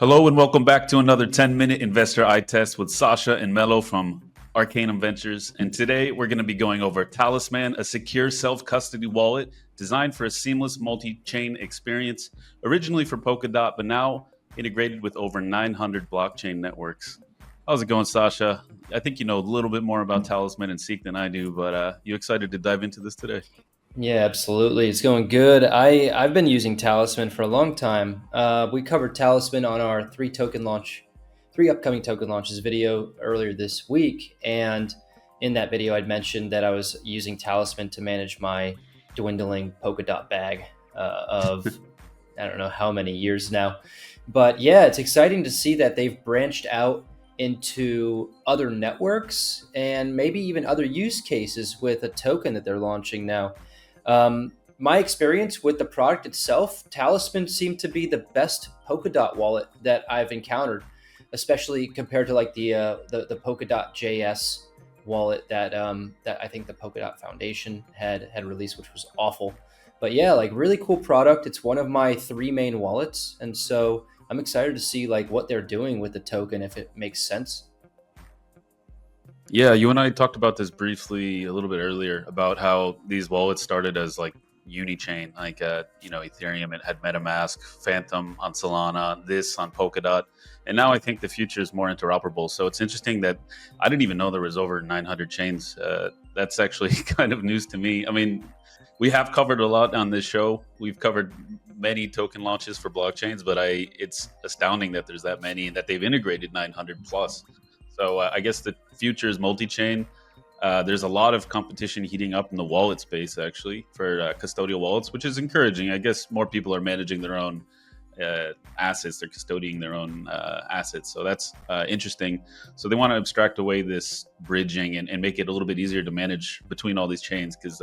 Hello and welcome back to another 10-minute investor eye test with Sasha and Melo from Arcanum Ventures. And today we're going to be going over Talisman, a secure self-custody wallet designed for a seamless multi-chain experience, originally for Polkadot, but now integrated with over 900 blockchain networks. How's it going, Sasha? I think you know a little bit more about Talisman and Seek than I do, but you excited to dive into this today? Yeah, absolutely. It's going good. I've been using Talisman for a long time. We covered Talisman on our three upcoming token launches video earlier this week, and in that video, I'd mentioned that I was using Talisman to manage my dwindling Polkadot bag of I don't know how many years now. But yeah, it's exciting to see that they've branched out into other networks and maybe even other use cases with a token that they're launching now. My experience with the product itself, Talisman seemed to be the best Polkadot wallet that I've encountered, especially compared to like the Polkadot JS wallet that I think the Polkadot Foundation had released, which was awful. But yeah, like really cool product. It's one of my three main wallets, and so I'm excited to see like what they're doing with the token if it makes sense. Yeah, you and I talked about this briefly a little bit earlier about how these wallets started as like Unichain, like Ethereum. It had MetaMask, Phantom on Solana, this on Polkadot, and now I think the future is more interoperable. So it's interesting that I didn't even know there was over 900 chains. That's actually kind of news to me. I mean, we have covered a lot on this show. We've covered many token launches for blockchains, but it's astounding that there's that many and that they've integrated 900 plus. So I guess the future is multi-chain. There's a lot of competition heating up in the wallet space, actually, for custodial wallets, which is encouraging. I guess more people are managing their own assets. They're custodying their own assets. So that's interesting. So they want to abstract away this bridging and make it a little bit easier to manage between all these chains because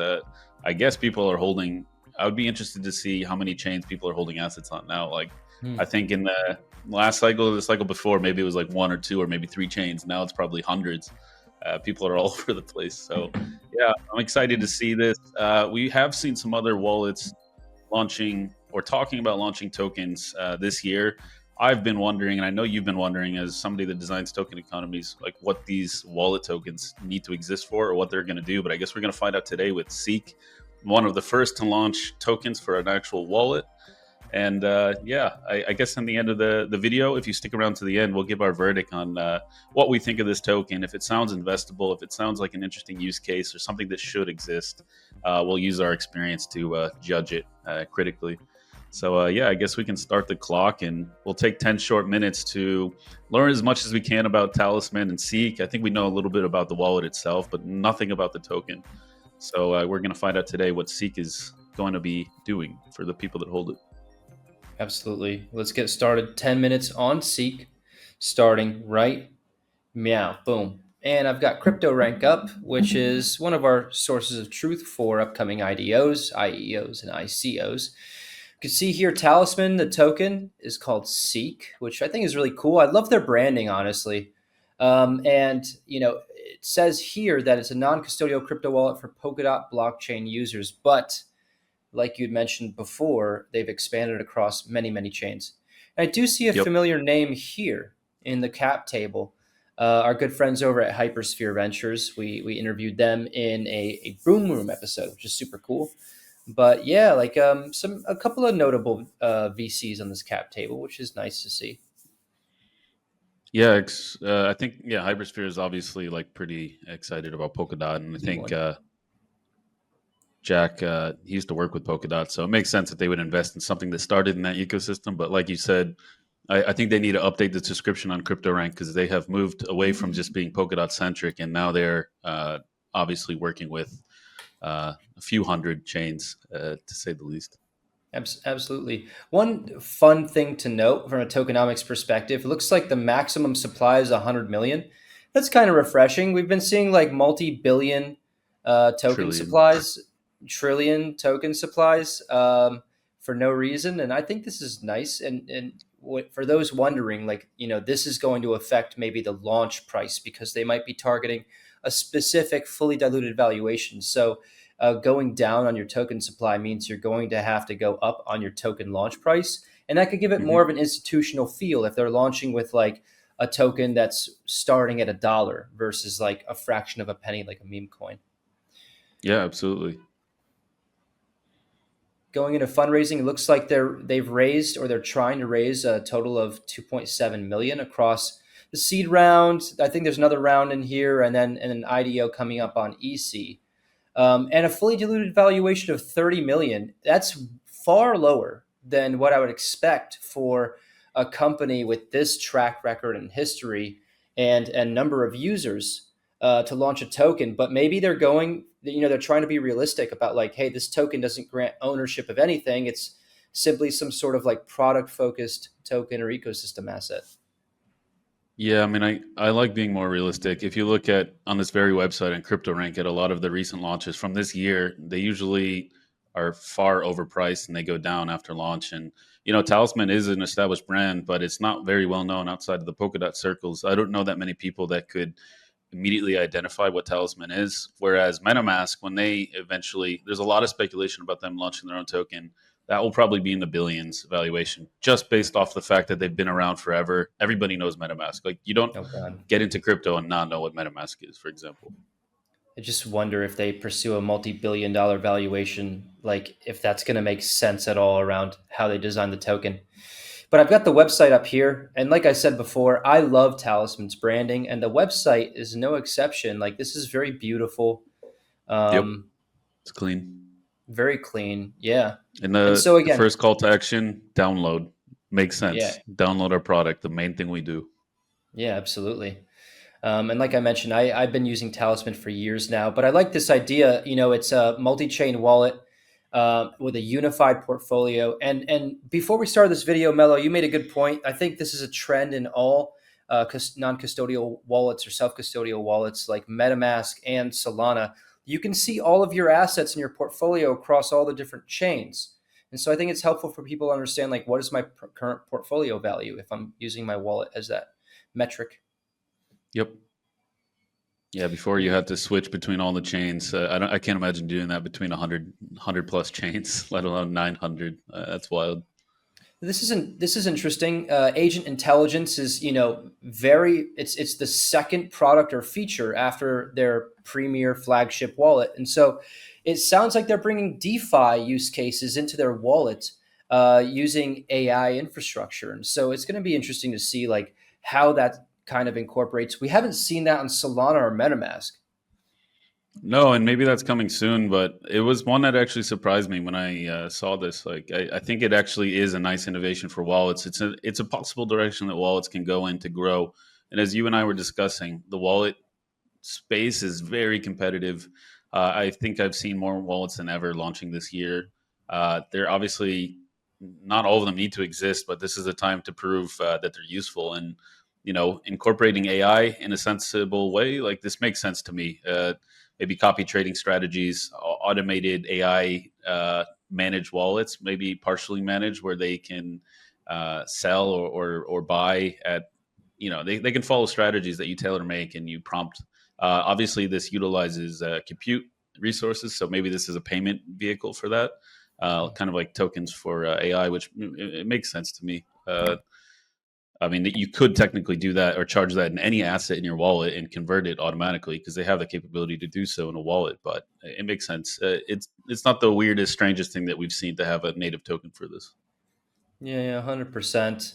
I guess people are holding. I would be interested to see how many chains people are holding assets on now. Like, Hmm. I think in the last cycle or the cycle before, maybe it was like one or two or maybe three chains. Now it's probably hundreds. People are all over the place. So, yeah, I'm excited to see this. We have seen some other wallets launching or talking about launching tokens this year. I've been wondering, and I know you've been wondering, as somebody that designs token economies, like what these wallet tokens need to exist for or what they're going to do. But I guess we're going to find out today with Seek, one of the first to launch tokens for an actual wallet. And I guess in the end of the video, if you stick around to the end, we'll give our verdict on what we think of this token. If it sounds investable, if it sounds like an interesting use case or something that should exist, we'll use our experience to judge it critically. So, I guess we can start the clock and we'll take 10 short minutes to learn as much as we can about Talisman and Seek. I think we know a little bit about the wallet itself, but nothing about the token. So, we're going to find out today what Seek is going to be doing for the people that hold it. Absolutely. Let's get started. 10 minutes on Seek, starting right meow, boom. And I've got crypto rank up, which is one of our sources of truth for upcoming IDOs, IEOs, and ICOs. You can see here Talisman, the token is called Seek, which I think is really cool. I love their branding, honestly. And, it says here that it's a non custodial crypto wallet for Polkadot blockchain users, but like you'd mentioned before, they've expanded across many, many chains. And I do see a Yep. familiar name here in the cap table. Our good friends over at Hypersphere Ventures, we interviewed them in a Boom Room episode, which is super cool. But yeah, like a couple of notable VCs on this cap table, which is nice to see. Yeah, I think Hypersphere is obviously like pretty excited about Polkadot, and I think One. Jack he used to work with Polkadot, so it makes sense that they would invest in something that started in that ecosystem. But like you said, I think they need to update the description on CryptoRank because they have moved away from just being Polkadot centric, and now they're obviously working with a few hundred chains, to say the least. Absolutely. One fun thing to note from a tokenomics perspective, it looks like the maximum supply is 100 million. That's kind of refreshing. We've been seeing like multi-billion token Trillion. supplies, trillion token supplies for no reason. And I think this is nice. And for those wondering, like, this is going to affect maybe the launch price because they might be targeting a specific fully diluted valuation. So going down on your token supply means you're going to have to go up on your token launch price. and that could give it more of Hmm. an institutional feel if they're launching with like a token that's starting at $1 versus like a fraction of a penny, like a meme coin. Yeah, absolutely. Going into fundraising, it looks like they've raised or they're trying to raise a total of 2.7 million across the seed round. I think there's another round in here, and then an IDO coming up on EC. And a fully diluted valuation of 30 million. That's far lower than what I would expect for a company with this track record and history and number of users to launch a token. But maybe they're going, they're trying to be realistic about like, hey, this token doesn't grant ownership of anything. It's simply some sort of like product focused token or ecosystem asset. Yeah, I mean, I like being more realistic. If you look at on this very website and CryptoRank at a lot of the recent launches from this year, they usually are far overpriced and they go down after launch. And Talisman is an established brand, but it's not very well known outside of the Polkadot circles. I don't know that many people that could immediately identify what Talisman is. Whereas MetaMask, when they eventually, there's a lot of speculation about them launching their own token. That will probably be in the billions valuation, just based off the fact that they've been around forever. Everybody knows MetaMask. Like you don't Oh, God. get into crypto and not know what MetaMask is, for example. I just wonder if they pursue a multi-billion-dollar valuation, like if that's going to make sense at all around how they design the token. But I've got the website up here, and like I said before, I love Talisman's branding, and the website is no exception. Like this is very beautiful, Yep, um, it's clean. very clean, yeah. And And so the again, first call to action, download. Makes yeah, sense. Download our product, the main thing we do. yeah, absolutely. And like I mentioned, I've been using Talisman for years now, but I like this idea. It's a multi-chain wallet with a unified portfolio. And before we started this video, Mello, you made a good point. I think this is a trend in all non-custodial wallets or self-custodial wallets like MetaMask and Solana. You can see all of your assets in your portfolio across all the different chains. And so I think it's helpful for people to understand like what is my current portfolio value if I'm using my wallet as that metric. Yep. Yeah, before you had to switch between all the chains. I can't imagine doing that between 100 plus chains, let alone 900. That's wild. This is interesting. Agent intelligence is very it's the second product or feature after their premier flagship wallet, and so it sounds like they're bringing DeFi use cases into their wallet using AI infrastructure, and so it's going to be interesting to see like how that kind of incorporates. We haven't seen that on Solana or MetaMask. No, and maybe that's coming soon, but it was one that actually surprised me when I saw this. Like, I think it actually is a nice innovation for wallets. It's a possible direction that wallets can go in to grow. And as you and I were discussing, the wallet space is very competitive. I think I've seen more wallets than ever launching this year. They're obviously not all of them need to exist, but this is a time to prove that they're useful. And incorporating AI in a sensible way, like this makes sense to me. Maybe copy trading strategies, automated AI managed wallets, maybe partially managed, where they can sell or buy at they can follow strategies that you tailor make and you prompt. Obviously, this utilizes compute resources, so maybe this is a payment vehicle for that, kind of like tokens for AI, which it makes sense to me. I mean, you could technically do that or charge that in any asset in your wallet and convert it automatically because they have the capability to do so in a wallet. But it makes sense. It's not the weirdest, strangest thing that we've seen to have a native token for this. Yeah, yeah, 100%.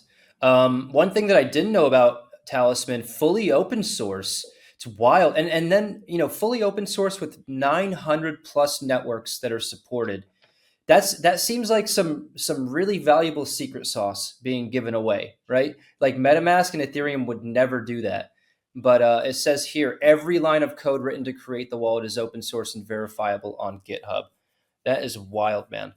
One thing that I didn't know about Talisman, fully open source. It's wild. And then, fully open source with 900 plus networks that are supported. That seems like some really valuable secret sauce being given away, right? Like MetaMask and Ethereum would never do that. But it says here every line of code written to create the wallet is open source and verifiable on GitHub. That is wild, man.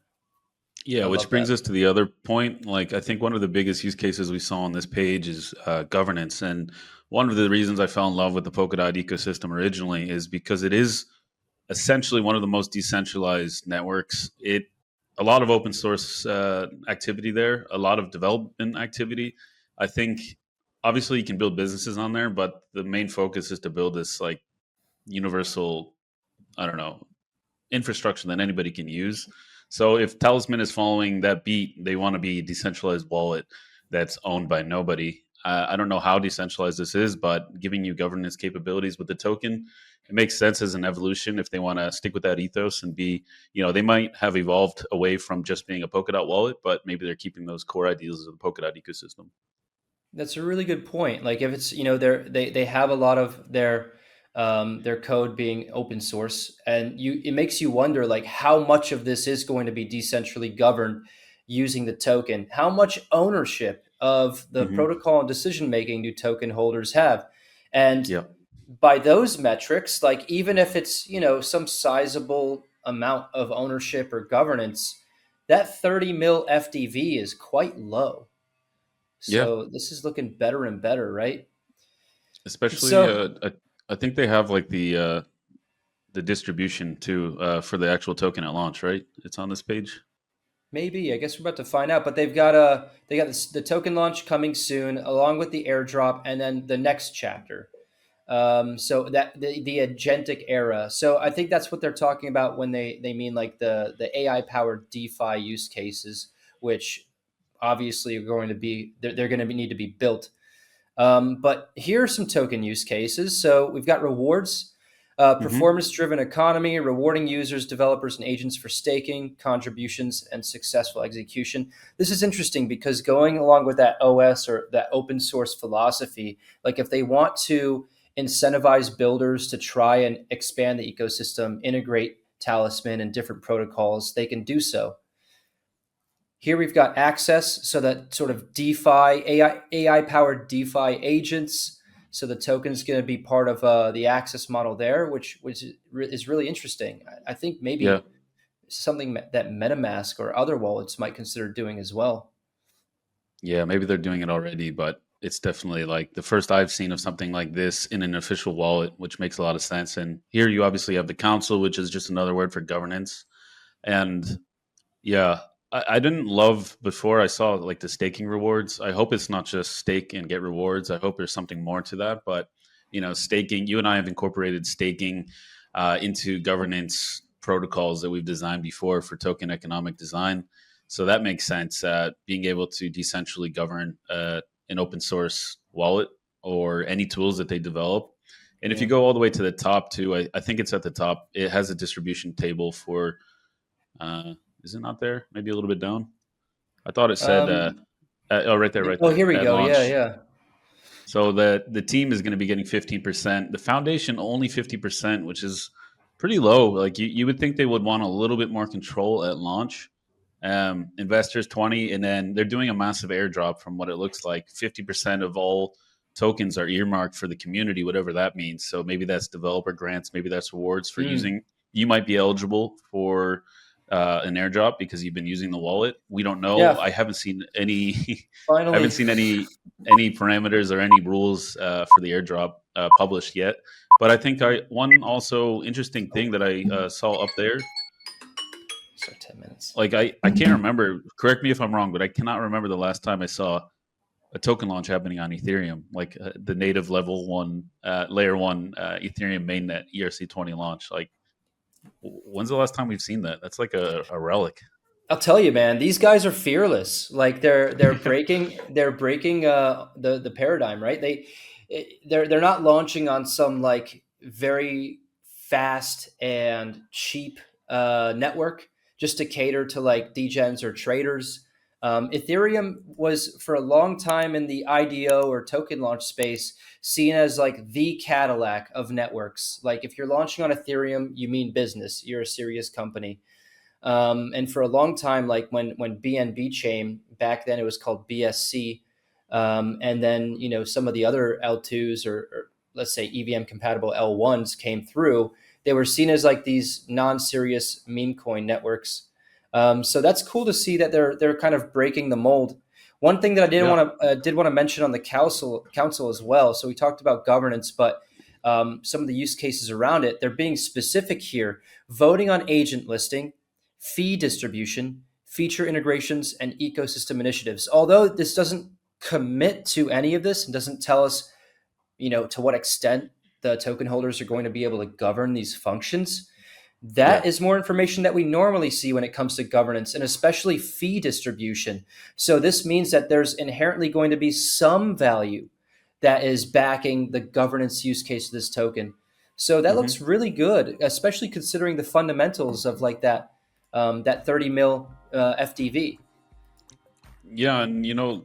Yeah, I which love that. brings us to the other point. Like, I think one of the biggest use cases we saw on this page is governance. And one of the reasons I fell in love with the Polkadot ecosystem originally is because it is essentially one of the most decentralized networks. It a lot of open source activity there, a lot of development activity. I think obviously you can build businesses on there, but the main focus is to build this like universal, I don't know, infrastructure that anybody can use. So if Talisman is following that beat, they want to be a decentralized wallet that's owned by nobody. I don't know how decentralized this is, but giving you governance capabilities with the token, it makes sense as an evolution if they want to stick with that ethos and be, they might have evolved away from just being a Polkadot wallet, but maybe they're keeping those core ideals of the Polkadot ecosystem. That's a really good point. Like if it's they have a lot of their code being open source, and it makes you wonder like how much of this is going to be decentrally governed using the token. How much ownership of the Hmm. protocol and decision making do token holders have? And Yeah. by those metrics, like even if it's some sizable amount of ownership or governance, that 30 mil FDV is quite low. Yeah. So this is looking better and better, right? Especially, So I think they have like the distribution too for the actual token at launch, right? It's on this page. maybe I guess we're about to find out, but they got the token launch coming soon, along with the airdrop, and then the next chapter. So that the agentic era. So I think that's what they're talking about when they mean like the AI powered DeFi use cases, which obviously are going to be they're going to need to be built. But here are some token use cases. So we've got rewards, Hmm. performance driven economy, rewarding users, developers, and agents for staking, contributions, and successful execution. This is interesting because going along with that OS or that open source philosophy, like if they want to incentivize builders to try and expand the ecosystem, integrate Talisman and different protocols, they can do so. Here we've got access, so that sort of DeFi, AI powered DeFi agents. So the token is going to be part of the access model there, which is really interesting. I think Yeah. maybe something that MetaMask or other wallets might consider doing as well. Yeah, maybe they're doing it already, but it's definitely like the first I've seen of something like this in an official wallet, which makes a lot of sense. And here you obviously have the council, which is just another word for governance. And yeah, I didn't love before I saw like the staking rewards. I hope it's not just stake and get rewards. I hope there's something more to that. But staking. You and I have incorporated staking into governance protocols that we've designed before for token economic design. So that makes sense. Being able to decentrally govern an open source wallet or any tools that they develop. And if you Yeah. go all the way to the top too, I think it's at the top. It has a distribution table for uh, is it not there? Maybe a little bit down. I thought it said, Um, oh, right there, right oh, there, here we at go. Yeah, launch. yeah. So the team is going to be getting 15%. The foundation only 50%, which is pretty low. Like you would think they would want a little bit more control at launch. Investors 20, and then they're doing a massive airdrop from what it looks like. 50% of all tokens are earmarked for the community, whatever that means. So maybe that's developer grants, maybe that's rewards for Mm, using. You might be eligible for an airdrop because you've been using the wallet. We don't know. yeah. I haven't seen any. I haven't Finally. seen any parameters or any rules for the airdrop published yet. But I think one also interesting Oh, thing that I saw up there, so 10 minutes. like I can't remember. Correct me if I'm wrong, but I cannot remember the last time I saw a token launch happening on Ethereum, like the native level one, layer one Ethereum mainnet ERC20 launch. Like, when's the last time we've seen that? That's like a relic. I'll tell you, man, these guys are fearless. Like they're breaking the paradigm, right? They're not launching on some like very fast and cheap network just to cater to like degens or traders. Ethereum was for a long time in the IDO or token launch space seen as like the Cadillac of networks. Like if you're launching on Ethereum, you mean business. You're a serious company. And for a long time, like when BNB chain back then, it was called BSC, and then some of the other L2s or let's say EVM compatible L1s came through. They were seen as like these non-serious meme coin networks. So that's cool to see that they're kind of breaking the mold. One thing that I Yeah. did want to mention on the council as well. So we talked about governance, but some of the use cases around it, they're being specific here. Voting on agent listing, fee distribution, feature integrations, and ecosystem initiatives. Although this doesn't commit to any of this and doesn't tell us, to what extent the token holders are going to be able to govern these functions, That Yeah. is more information that we normally see when it comes to governance and especially fee distribution. So this means that there's inherently going to be some value that is backing the governance use case of this token. So that looks Hmm. really good, especially considering the fundamentals of like that 30 mil FDV. Yeah, and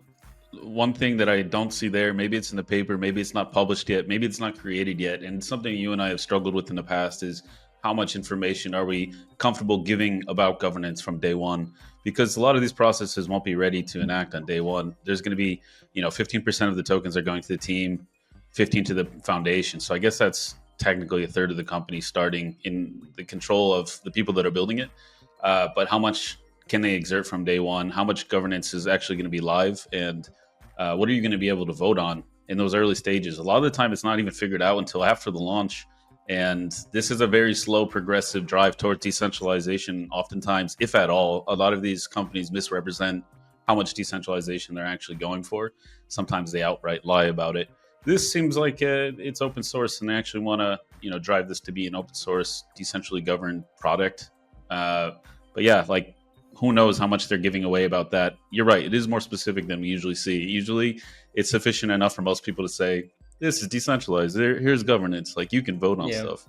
one thing that I don't see there, maybe it's in the paper, maybe it's not published yet, maybe it's not created yet, and something you and I have struggled with in the past is how much information are we comfortable giving about governance from day one? Because a lot of these processes won't be ready to enact on day one. There's going to be, 15% of the tokens are going to the team, 15 to the foundation. So I guess that's technically a third of the company starting in the control of the people that are building it. But how much can they exert from day one? How much governance is actually going to be live? And what are you going to be able to vote on in those early stages? A lot of the time, it's not even figured out until after the launch. And this is a very slow, progressive drive towards decentralization, oftentimes, if at all. A lot of these companies misrepresent how much decentralization they're actually going for. Sometimes they outright lie about it. This seems like it's open source, and they actually want to, drive this to be an open source, decentrally governed product. But yeah, like who knows how much they're giving away about that. You're right. It is more specific than we usually see. Usually it's sufficient enough for most people to say, this is decentralized. Here's governance. Like you can vote on Yeah. stuff.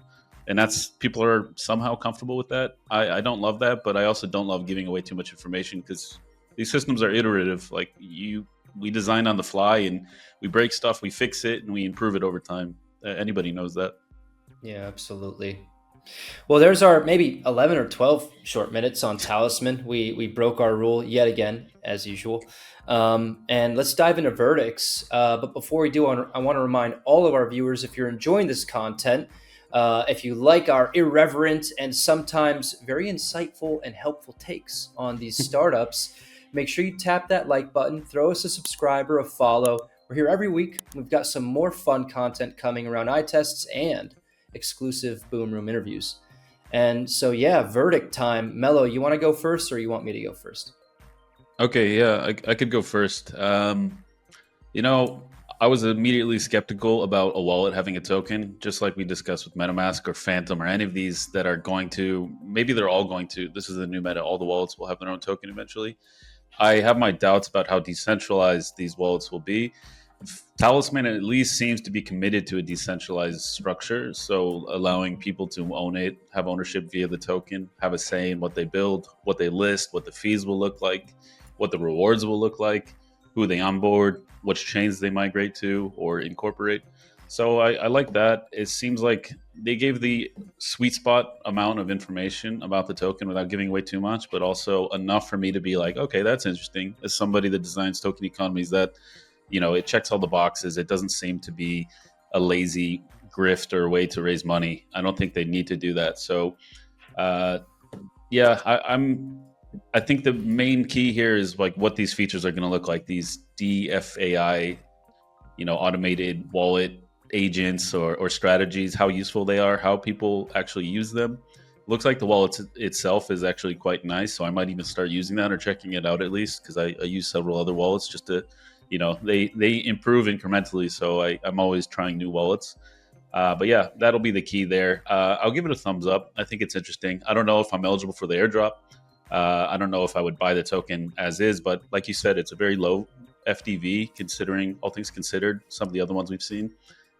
And that's people are somehow comfortable with that. I don't love that, but I also don't love giving away too much information because these systems are iterative. Like we design on the fly and we break stuff, we fix it, and we improve it over time. Anybody knows that. Yeah, absolutely. Well, there's our maybe 11 or 12 short minutes on Talisman. We broke our rule yet again, as usual. And let's dive into verdicts. But before we do, I want to remind all of our viewers, if you're enjoying this content, if you like our irreverent and sometimes very insightful and helpful takes on these startups, make sure you tap that like button, throw us a subscriber, a follow. We're here every week. We've got some more fun content coming around eye tests and exclusive Boom Room interviews. And so, yeah, verdict time. Melo, you want to go first or you want me to go first? Okay, yeah, I could go first. You know, I was immediately skeptical about a wallet having a token, just like we discussed with MetaMask or Phantom or any of these that are going to, maybe they're all going to, this is the new meta, all the wallets will have their own token eventually. I have my doubts about how decentralized these wallets will be. Talisman at least seems to be committed to a decentralized structure, so allowing people to own it, have ownership via the token, have a say in what they build, what they list, what the fees will look like, what the rewards will look like, who they onboard, which chains they migrate to or incorporate. So I like that. It seems like they gave the sweet spot amount of information about the token without giving away too much, but also enough for me to be like, okay, that's interesting. As somebody that designs token economies, that it checks all the boxes. It doesn't seem to be a lazy grift or way to raise money. I don't think they need to do that. So uh, yeah, I think the main key here is like what these features are going to look like. These DFAI, automated wallet agents or strategies, how useful they are, how people actually use them. Looks like the wallet itself is actually quite nice, so I might even start using that or checking it out at least because I use several other wallets just to, they improve incrementally. So I'm always trying new wallets. But yeah, that'll be the key there. I'll give it a thumbs up. I think it's interesting. I don't know if I'm eligible for the airdrop. I don't know if I would buy the token as is, but like you said, it's a very low FDV considering all things considered. Some of the other ones we've seen,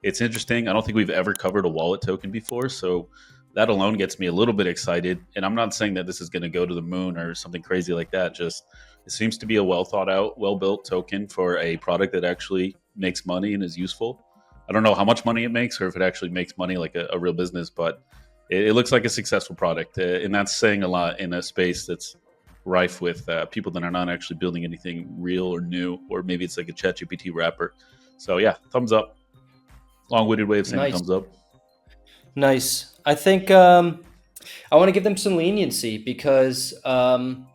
it's interesting. I don't think we've ever covered a wallet token before, so that alone gets me a little bit excited. And I'm not saying that this is going to go to the moon or something crazy like that. Just it seems to be a well thought out, well built token for a product that actually makes money and is useful. I don't know how much money it makes or if it actually makes money like a real business, but it looks like a successful product. And that's saying a lot in a space that's rife with people that are not actually building anything real or new, or maybe it's like a ChatGPT wrapper. So yeah, thumbs up. Long-winded way of saying Nice. thumbs up. Nice. I think I want to give them some leniency because that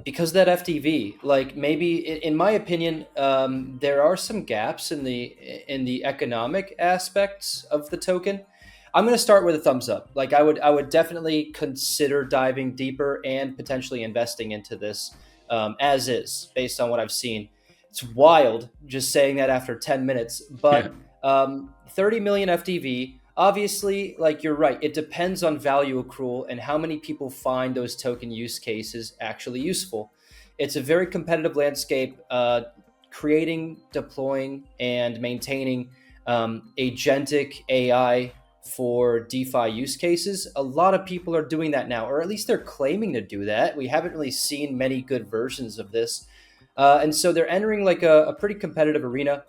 FTV, like maybe in my opinion, there are some gaps in the economic aspects of the token. I'm going to start with a thumbs up. Like I would definitely consider diving deeper and potentially investing into this as is based on what I've seen. It's wild just saying that after 10 minutes, Yeah. but 30 million FTV. Obviously, like you're right, it depends on value accrual and how many people find those token use cases actually useful. It's a very competitive landscape. Creating, deploying, and maintaining agentic AI for DeFi use cases. A lot of people are doing that now, or at least they're claiming to do that. We haven't really seen many good versions of this. And so they're entering like a pretty competitive arena.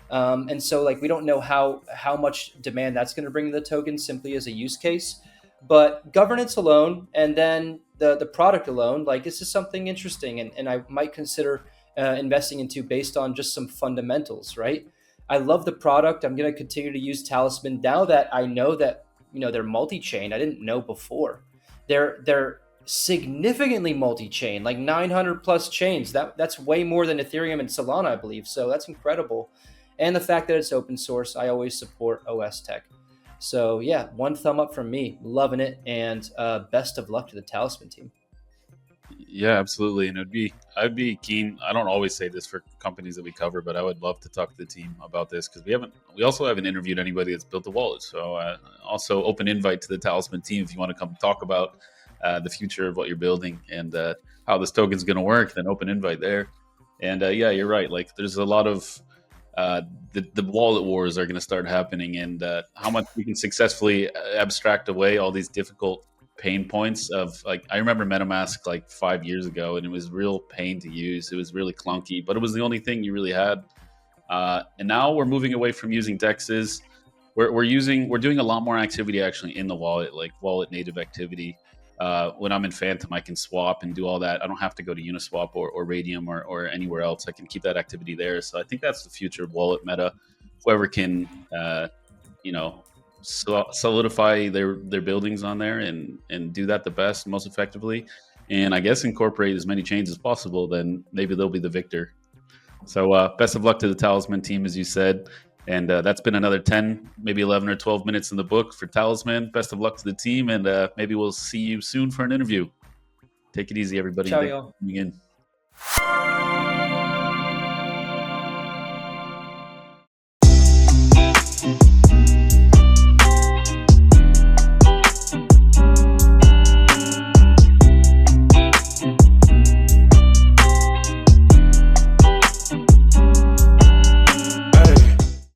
And so like we don't know how much demand that's going to bring to the token simply as a use case. But governance alone and then the product alone, like this is something interesting and I might consider investing into based on just some fundamentals, right? I love the product. I'm going to continue to use Talisman now that I know that they're multi-chain. I didn't know before. They're significantly multi-chain, like 900 plus chains. That's way more than Ethereum and Solana, I believe. So that's incredible. And the fact that it's open source, I always support OS tech. So yeah, one thumb up from me, loving it, and best of luck to the Talisman team. Yeah, absolutely. And I'd be keen. I don't always say this for companies that we cover, but I would love to talk to the team about this because we also haven't interviewed anybody that's built a wallet. So also open invite to the Talisman team if you want to come talk about the future of what you're building and how this token's going to work. Then open invite there. And yeah, you're right. Like there's a lot of the wallet wars are going to start happening, and how much we can successfully abstract away all these difficult pain points of like I remember MetaMask like 5 years ago, and it was real pain to use. It was really clunky, but it was the only thing you really had. And now we're moving away from using dexes. We're doing a lot more activity actually in the wallet, like wallet native activity. When I'm in Phantom, I can swap and do all that. I don't have to go to Uniswap or Radium or anywhere else. I can keep that activity there. So I think that's the future of wallet meta. Whoever can, you know, solidify their buildings on there and do that the best, most effectively, and I guess incorporate as many chains as possible, then maybe they'll be the victor. So best of luck to the Talisman team, as you said. And that's been another 10, maybe 11 or 12 minutes in the book for Talisman. Best of luck to the team, and maybe we'll see you soon for an interview. Take it easy, everybody, and Ciao, thanks for y'all. tuning in.